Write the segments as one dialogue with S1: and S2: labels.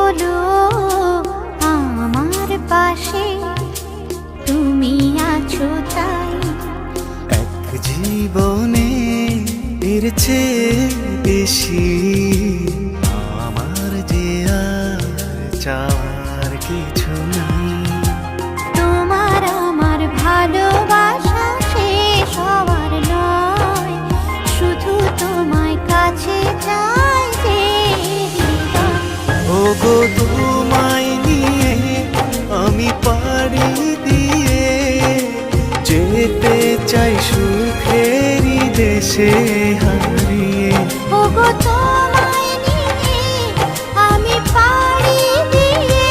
S1: হলো আমার পাশে, তুমি আছো তাই।
S2: এক জীবনে এর চেয়ে বেশি আমার যে আর চাওয়ার কিছু নাই।
S1: তোমার আমার ভালোবাসা শেষ হওয়ার নয়, শুধু তোমায় কাছে চাই যে হৃদয়।
S2: ওগো তোমায় নিয়ে আমি পাড়ি দিয়ে যেতে চাই সুখেরই দেশে হারিয়ে।
S1: ওগো তোমায় নিয়ে আমি পাড়ি দিয়ে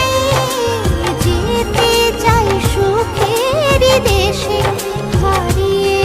S1: যেতে চাই সুখের দেশে হারিয়ে।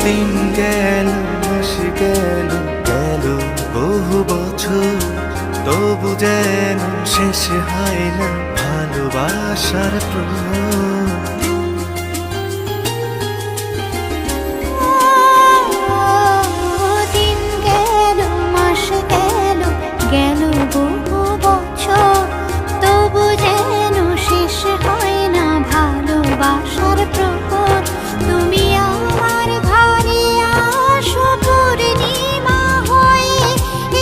S2: দিন গেল মাস গেল গেল বহু বছর, তবু যেন শেষ হয় না ভালোবাসার প্রহর।
S1: দিন গেল মাস গেল গেল বহু বছর, তবু যেন শেষ হয় না ভালোবাসার প্রহর। তুমি আমার ঘরে আসো পূর্ণিমা হয়ে,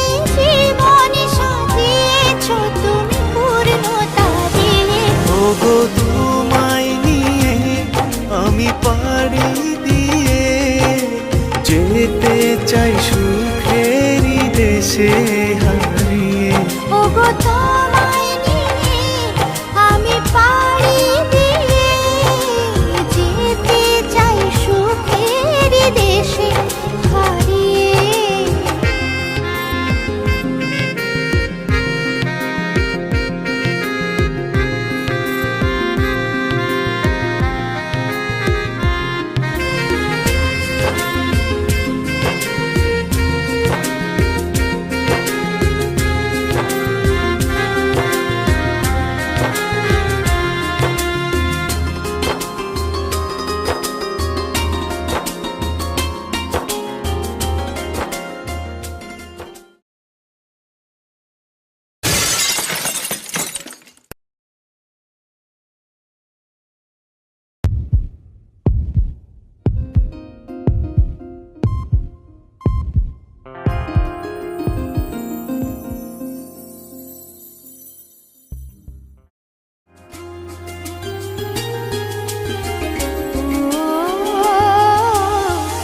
S1: এই জীবন সাজিয়েছ তুমি পূর্ণতা দিয়ে।
S2: ওগো তোমায় নিয়ে আমি পাড়ি দিয়ে যেতে চাই সুখেরই দেশে হারিয়ে।
S1: ওগো তোমায় নিয়ে আমি পাড়ি দিয়ে যেতে চাই সুখের দেশে হারিয়ে।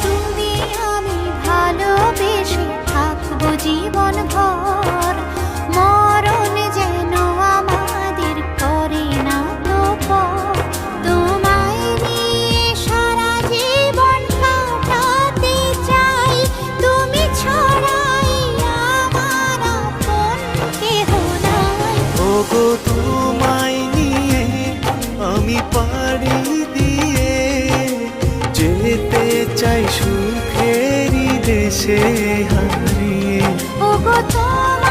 S1: তুমি আমি ভালোবেসে থাকবো জীবন ভর, মরণ যেন আমাদের করে না তো পর। তোমায় নিয়ে সারা জীবন কাটাতে চাই, তুমি ছাড়াই আমার আপন কেহ নাই।
S2: ওগো তোমায় নিয়ে আমি পাড়ি দিয়ে যেতে চাই সুখেরই দেশে হারিয়ে।
S1: ওগো তোমায়